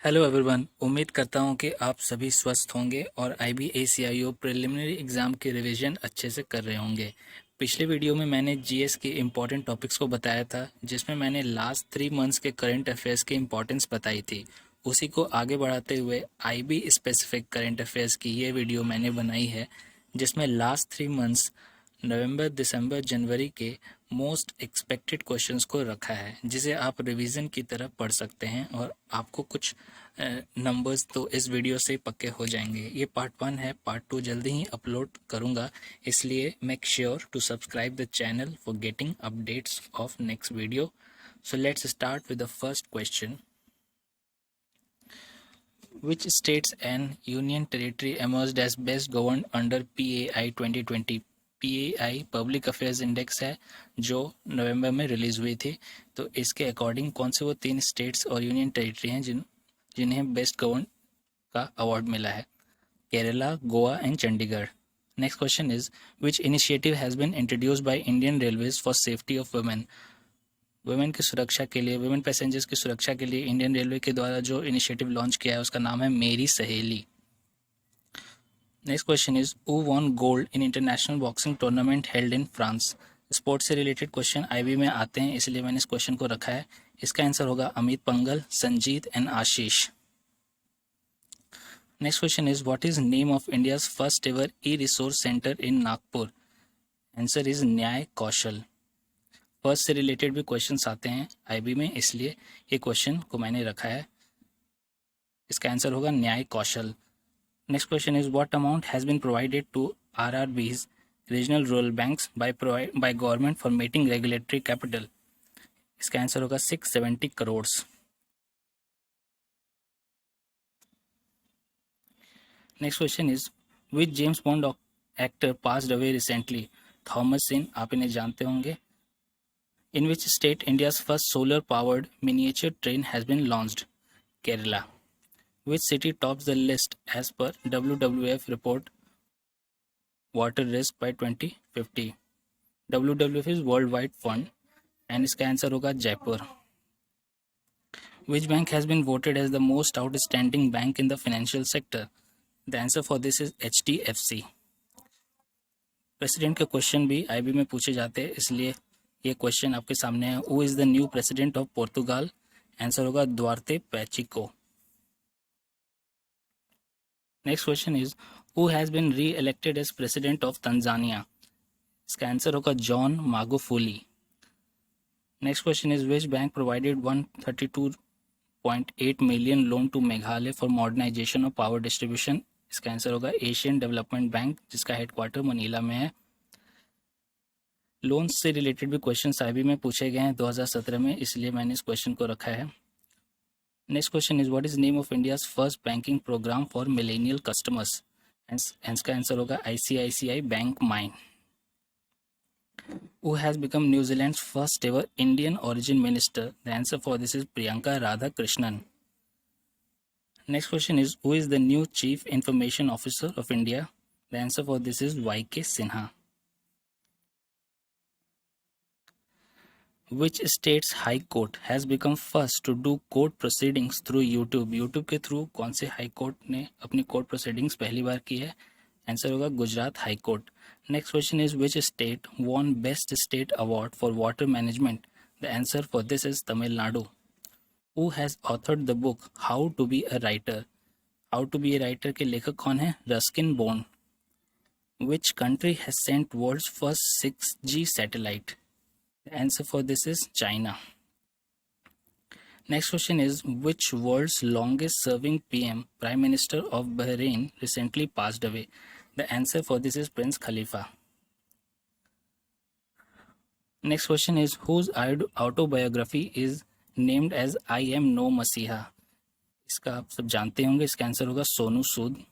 Hello everyone. उम्मीद करता हूँ कि आप सभी स्वस्थ होंगे और IBACIO प्रिलिमिनरी एग्ज़ाम की रिवीजन अच्छे से कर रहे होंगे। पिछले वीडियो में मैंने जीएस के इम्पॉर्टेंट टॉपिक्स को बताया था, जिसमें मैंने लास्ट 3 मंथ्स के करंट अफेयर्स की इम्पोर्टेंस बताई थी। उसी को आगे बढ़ाते हुए IB स्पेसिफिक करंट अफेयर्स की ये वीडियो मैंने बनाई है, जिसमें लास्ट 3 मंथ्स नवंबर, दिसंबर, जनवरी के मोस्ट एक्सपेक्टेड क्वेश्चंस को रखा है, जिसे आप रिवीजन की तरह पढ़ सकते हैं और आपको कुछ नंबर्स तो इस वीडियो से पक्के हो जाएंगे। ये पार्ट 1 है, पार्ट 2 जल्दी ही अपलोड करूँगा, इसलिए make sure to subscribe the channel for getting updates of next video. So let's start with the first question. Which states and union territory emerged as best governed under PAI 2020? PAI public affairs index है जो नवंबर में release हुई थी। तो इसके according कौन से वो 3 स्टेट्स और यूनियन टेरिटरी हैं जिन्हें बेस्ट गवर्न का अवार्ड मिला है? Kerala, Goa and Chandigarh. Next question is which initiative has been introduced by Indian Railways for safety of women? Women की सुरक्षा के लिए, वुमेन पैसेंजर्स की सुरक्षा के लिए इंडियन रेलवे के द्वारा जो इनिशिएटिव लॉन्च किया है उसका नाम है मेरी सहेली। Next question is who won gold in international boxing tournament held in France? Sports से रिलेटेड क्वेश्चन आईबी में आते हैं, इसलिए मैंने इस क्वेश्चन को रखा है। इसका आंसर होगा Amit Pangal, Sanjeet and Ashish. Next question is what is name of India's first ever e resource centre in Nagpur? Answer is Nyay Kaushal. First से रिलेटेड भी क्वेश्चंस आते हैं आईबी में, इसलिए ये क्वेश्चन को मैंने रखा है। इसका आंसर होगा Nyay Kaushal. Next question is what amount has been provided to RRBs regional rural banks by government for meeting regulatory capital? इसका आंसर होगा 670 crore. Next question is which James Bond actor passed away recently? Thomas Sin, आप इन्हें जानते होंगे। In which state India's first solar-powered miniature train has been launched? Kerala. Which city tops the list as per WWF report Water Risk by 2050? WWF is Worldwide Fund and इसका answer होगा Jaipur. Which bank has been voted as the most outstanding bank in the financial sector? The answer for this is HDFC. President के question भी IB में पूछे जाते हैं, इसलिए ये क्वेश्चन आपके सामने है। Who is the new president of Portugal? Answer होगा Duarte Pacheco. Next question is who has been reelected as president of Tanzania? इसका आंसर होगा John Magufuli. Next question is which bank provided 132.8 million loan to Meghalaya for modernisation of power distribution? इसका answer होगा Asian Development Bank, जिसका headquarter Manila में है। Loans से related भी question IB में पूछे गए हैं 2017 में, इसलिए मैंने इस क्वेश्चन को रखा है। Next question is what is name of India's first banking programme for millennial customers? इसका आंसर होगा ICICI bank mine. Who has become New Zealand's first ever Indian origin minister? The answer for this is Priyanka Radha Krishnan. Next question is who is the new chief information officer of India? The answer for this is YK Sinha. Which state's high court has become first to do court proceedings through YouTube? YouTube के through कौन से high court ने अपनी court proceedings पहली बार की है? Answer होगा Gujarat high court. Next question is which state won best state award for water management? The answer for this is Tamil Nadu. Who has authored the book how to be a writer? How to be a writer के लेखक कौन है? Ruskin Bond. Which country has sent world's first 6G satellite? The answer for this is China. Next question is which world's longest serving PM, Prime Minister of Bahrain, recently passed away? The answer for this is Prince Khalifa. Next question is whose autobiography is named as I Am No Masiha? इसका आप सब जानते होंगे, इसका answer होगा सोनू सूद,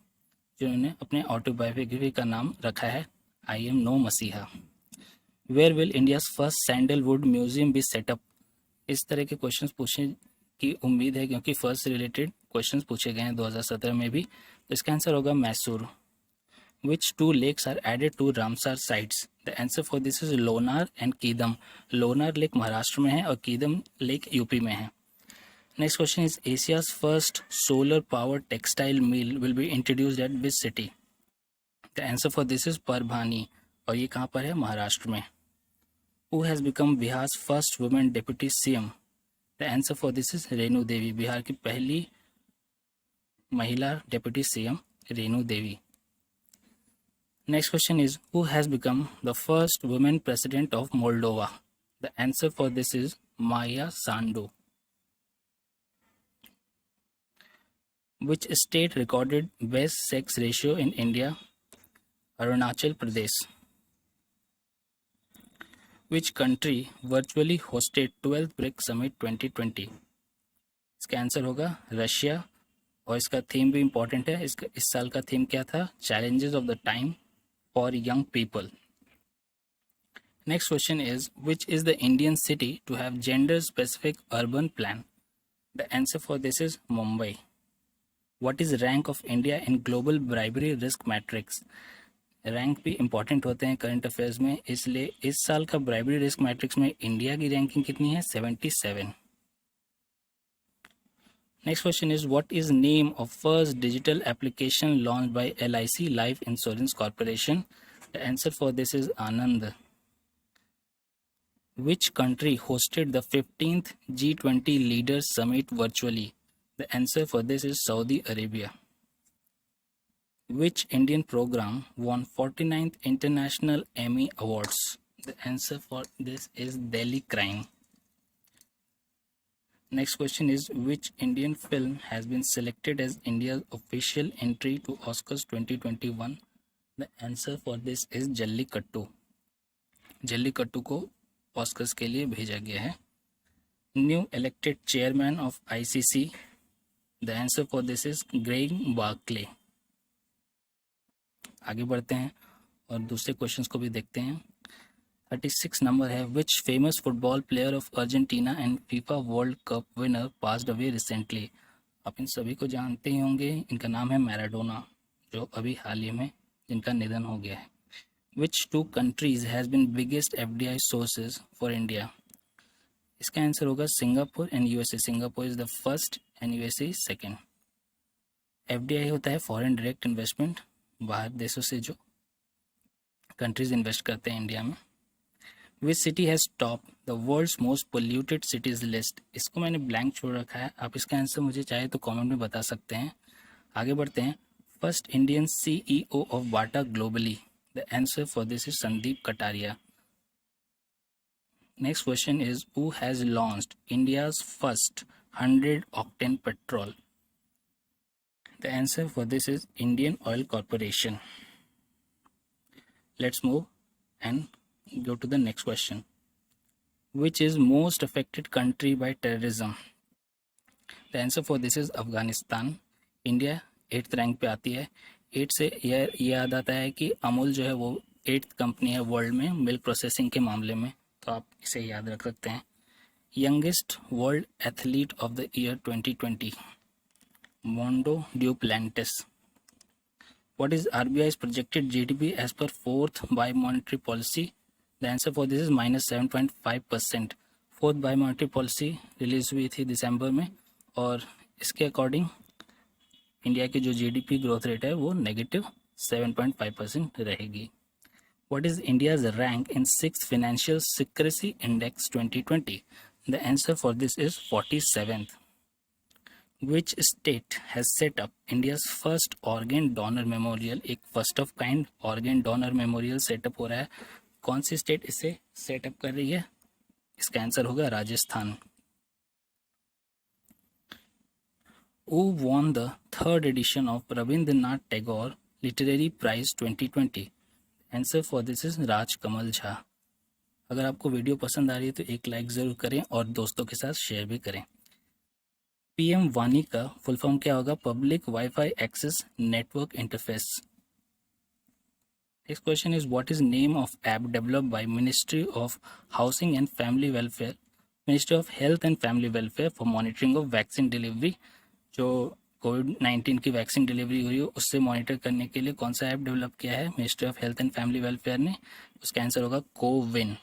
जिन्होंने अपने autobiography का नाम रखा है I Am No Masiha. Where will India's first sandalwood museum be set up? इस तरह के क्वेश्चंस पूछने की उम्मीद है, क्योंकि फर्स्ट से रिलेटेड क्वेश्चंस पूछे गए हैं 2017 में भी। तो इसका आंसर होगा Mysore. Which two lakes are added to Ramsar sites? The answer for this is Lonar and कीदम। लोनार लेक महाराष्ट्र में है और कीदम लेक यूपी में है। Next question is Asia's first solar powered textile mill will be introduced at which city? The answer for this is Parbhani और ये कहाँ पर है? महाराष्ट्र में. Who has become Bihar's first woman deputy CM? The answer for this is Renu Devi. Bihar की पहली महिला deputy CM Renu Devi. Next question is who has become the first woman president of Moldova? The answer for this is Maya Sandu. Which state recorded best sex ratio in India? Arunachal Pradesh. Which country virtually hosted 12th BRICS Summit 2020? इसका answer होगा Russia और इसका theme भी important है. इस साल का theme क्या था? Challenges of the time for young people. Next question is which is the Indian city to have gender specific urban plan? The answer for this is Mumbai. What is rank of India in global bribery risk matrix? Rank भी important होते हैं current affairs में, इसलिए इस साल का bribery risk matrix में India की रैंकिंग कितनी है? 77. Next question is what is name of first digital application launched by LIC Life Insurance Corporation? The answer for this is Anand. Which country hosted the 15th G20 Leaders Summit virtually? The answer for this is Saudi Arabia. Which Indian program won 49th International Emmy Awards? The answer for this is Delhi Crime. Next question is which Indian film has been selected as India's official entry to Oscars 2021? The answer for this is Jallikattu. Jallikattu को Oscars के लिए भेजा गया है. New elected chairman of ICC. The answer for this is Greg Barclay. आगे बढ़ते हैं और दूसरे क्वेश्चंस को भी देखते हैं. 36 नंबर है which famous football player of Argentina and FIFA world cup winner passed away recently? आप इन सभी को जानते ही होंगे. इनका नाम है मैराडोना, जो अभी हाल ही में जिनका निधन हो गया है. Which two countries has been biggest FDI sources for India? इसका आंसर होगा Singapore and USA. Singapore is the first and USA second. FDI होता है फॉरेन डायरेक्ट इन्वेस्टमेंट, बाहर देशों से जो कंट्रीज इन्वेस्ट करते हैं इंडिया में. Which city has topped the world's most polluted cities list? इसको मैंने ब्लैंक छोड़ रखा है, आप इसका आंसर मुझे चाहे तो कमेंट में बता सकते हैं. आगे बढ़ते हैं. First Indian CEO of Bata globally? The answer for this is Sandeep Kataria. Next question is who has launched India's first 100 octane petrol? The answer for this is Indian oil corporation. Let's move and go to the next question. Which is most affected country by terrorism? The answer for this is Afghanistan. India 8th rank पे आती है. 8 से यह याद आता है कि अमूल जो है वो 8th कंपनी है वर्ल्ड में मिल्क प्रोसेसिंग के मामले में, तो आप इसे याद रख सकते हैं. Youngest world athlete of the year 2020? Mondo Duplantis. What is RBI's projected GDP as per fourth bi-monetary policy? The answer for this is -7.5%. Fourth by monetary policy release हुई थी दिसंबर में और इसके अकॉर्डिंग इंडिया की जो GDP ग्रोथ रेट है वो -7.5% रहेगी. What is India's rank in 6th Financial Secrecy Index 2020? The answer for this is 47th. Which state has set up India's first organ donor memorial? एक first of kind organ donor memorial setup हो रहा है. कौन सी state इसे setup कर रही है? इसका आंसर होगा Rajasthan. Who won the third edition of Rabindranath Tagore Literary Prize 2020? Answer for this is Raj Kamal Jha. अगर आपको वीडियो पसंद आ रही है तो एक लाइक ज़रूर करें और दोस्तों के साथ शेयर भी करें. PM वानी का फुल फॉर्म क्या होगा? Public wifi access network interface. Next question is what is name of app developed by ministry of housing and family welfare, ministry of health and family welfare for monitoring of vaccine delivery? जो covid की vaccine delivery हुई है उससे monitor करने के लिए कौन सा ऐप डेवलप किया है ministry of health and family welfare ने? उसका आंसर होगा CoWIN.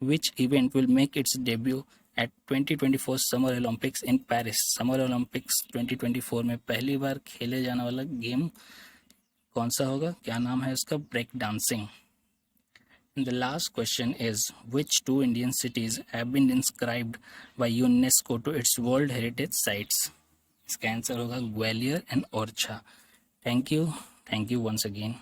Which event will make its debut at 2024 Summer Olympics in Paris. Summer Olympics 2024 में पहली बार खेले जाने वाला गेम कौन सा होगा? क्या नाम है उसका? Break dancing. And the last question is, which two Indian cities have been inscribed by UNESCO to its World Heritage Sites? इसका आंसर होगा Gwalior and Orchha. Thank you once again.